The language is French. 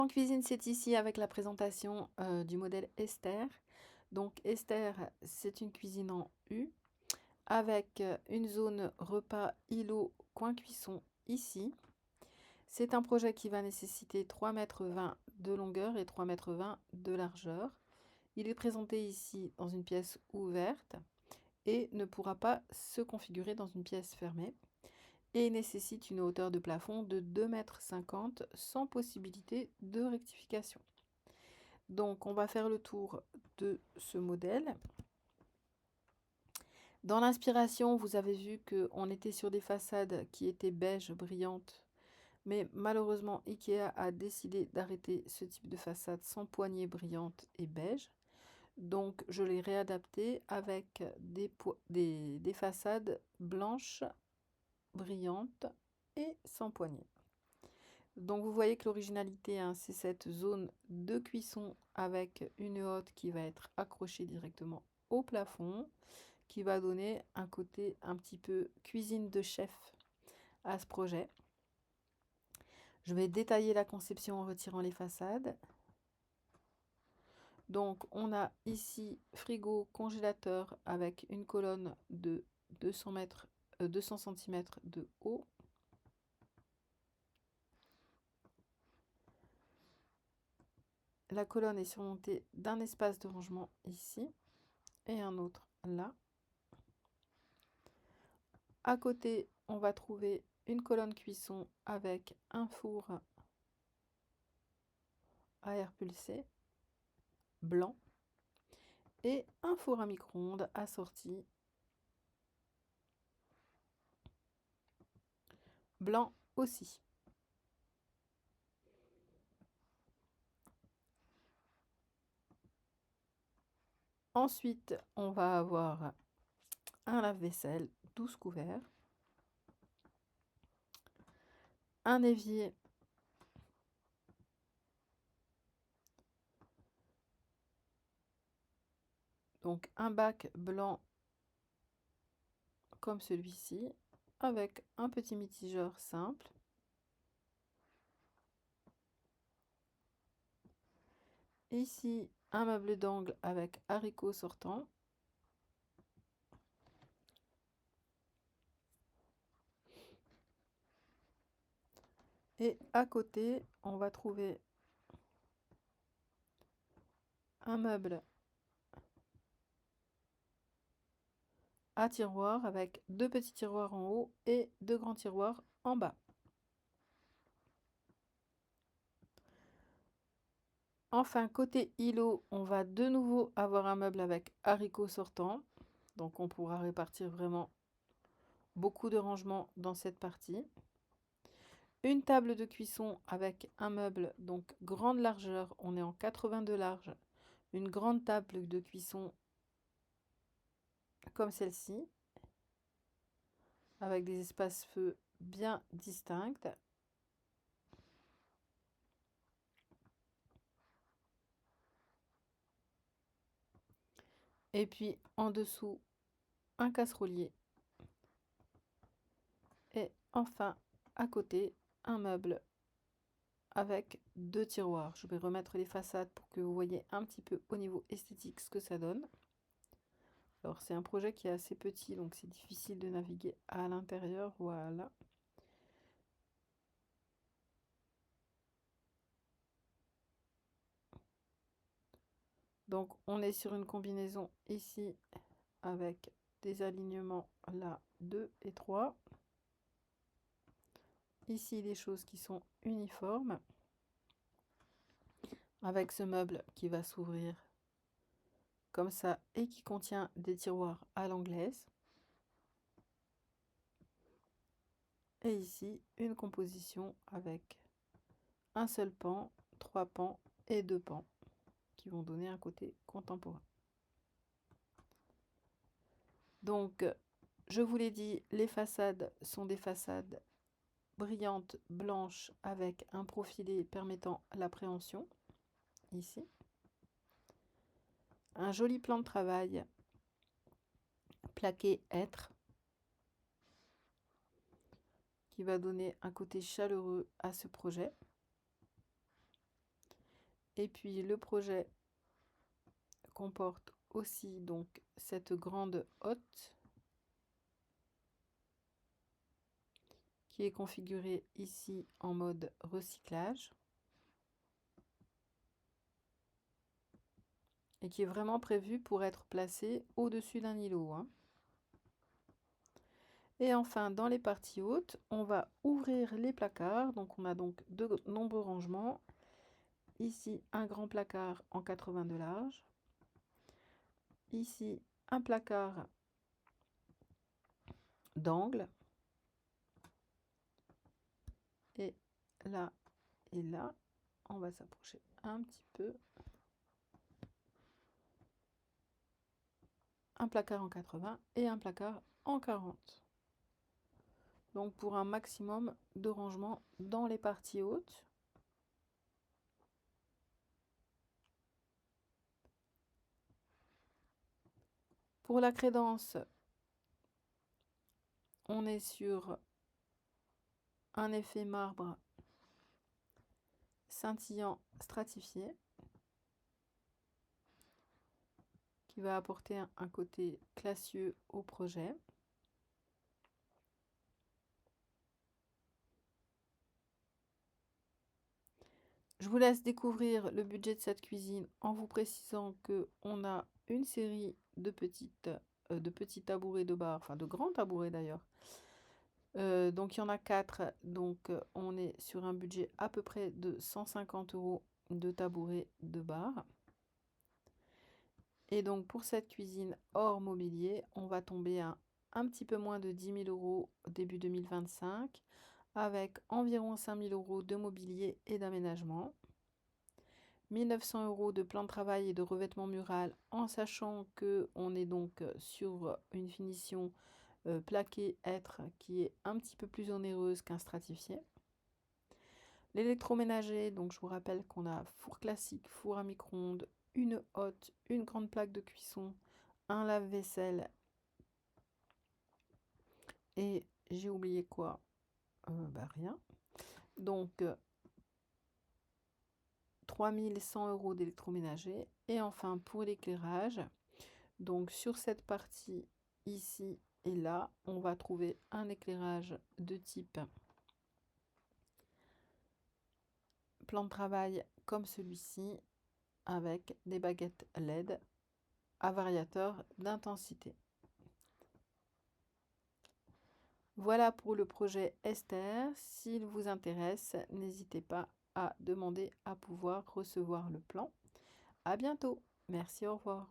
En cuisine, c'est ici avec la présentation du modèle Esther. Donc Esther, c'est une cuisine en U avec une zone repas îlot coin cuisson ici. C'est un projet qui va nécessiter 3,20 m de longueur et 3,20 m de largeur. Il est présenté ici dans une pièce ouverte et ne pourra pas se configurer dans une pièce fermée et nécessite une hauteur de plafond de 2,50 m sans possibilité de rectification. Donc on va faire le tour de ce modèle. Dans l'inspiration, vous avez vu qu'on était sur des façades qui étaient beige brillantes, mais malheureusement Ikea a décidé d'arrêter ce type de façade sans poignée brillante et beige. Donc je l'ai réadapté avec des façades blanches, brillantes et sans poignée. Donc vous voyez que l'originalité, hein, c'est cette zone de cuisson avec une hotte qui va être accrochée directement au plafond, qui va donner un côté un petit peu cuisine de chef à ce projet. Je vais détailler la conception en retirant les façades. Donc on a ici frigo congélateur avec une colonne de 200 cm de haut. La colonne est surmontée d'un espace de rangement ici et un autre là. À côté, on va trouver une colonne cuisson avec un four à air pulsé blanc et un four à micro-ondes assorti blanc aussi. Ensuite, on va avoir un lave-vaisselle 12 couverts, un évier donc un bac blanc comme celui-ci avec un petit mitigeur simple. Ici, un meuble d'angle avec haricots sortants. Et à côté, on va trouver un meuble à tiroir avec deux petits tiroirs en haut et deux grands tiroirs en bas. Enfin, côté îlot, on va de nouveau avoir un meuble avec haricots sortants. Donc on pourra répartir vraiment beaucoup de rangements dans cette partie. Une table de cuisson avec un meuble, donc grande largeur, on est en 82 large. Une grande table de cuisson comme celle-ci, avec des espaces feu bien distincts. Et puis en dessous, un casserolier. Et enfin, à côté, un meuble avec deux tiroirs. Je vais remettre les façades pour que vous voyez un petit peu au niveau esthétique ce que ça donne. Alors c'est un projet qui est assez petit, donc c'est difficile de naviguer à l'intérieur. Voilà. Donc on est sur une combinaison ici avec des alignements là 2 et 3. Ici des choses qui sont uniformes. Avec ce meuble qui va s'ouvrir comme ça et qui contient des tiroirs à l'anglaise. Et ici, une composition avec un seul pan, 3 pans et 2 pans qui vont donner un côté contemporain. Donc, je vous l'ai dit, les façades sont des façades brillantes, blanches, avec un profilé permettant l'appréhension, ici. Un joli plan de travail plaqué hêtre qui va donner un côté chaleureux à ce projet. Et puis le projet comporte aussi donc cette grande hotte qui est configurée ici en mode recyclage et qui est vraiment prévue pour être placée au-dessus d'un îlot, hein. Et enfin, dans les parties hautes, on va ouvrir les placards. Donc on a donc de nombreux rangements. Ici, un grand placard en 80 de large. Ici, un placard d'angle. Et là, on va s'approcher un petit peu. Un placard en 80 et un placard en 40. Donc pour un maximum de rangement dans les parties hautes. Pour la crédence, on est sur un effet marbre scintillant stratifié qui va apporter un côté classieux au projet. Je vous laisse découvrir le budget de cette cuisine en vous précisant qu'on a une série de petits tabourets de bar, enfin de grands tabourets d'ailleurs. Donc il y en a 4, donc on est sur un budget à peu près de 150 € de tabouret de bar. Et donc pour cette cuisine hors mobilier, on va tomber à un petit peu moins de 10 000 € début 2025, avec environ 5 000 € de mobilier et d'aménagement. 1 900 € de plan de travail et de revêtement mural, en sachant qu'on est donc sur une finition plaqué hêtre qui est un petit peu plus onéreuse qu'un stratifié. L'électroménager, donc je vous rappelle qu'on a four classique, four à micro-ondes, une hotte, une grande plaque de cuisson, un lave-vaisselle et j'ai oublié quoi, rien. Donc 3 100 € d'électroménager. Et enfin pour l'éclairage, donc sur cette partie ici et là, on va trouver un éclairage de type plan de travail comme celui-ci avec des baguettes LED à variateur d'intensité. Voilà pour le projet Esther. S'il vous intéresse, n'hésitez pas à demander à pouvoir recevoir le plan. À bientôt. Merci, au revoir.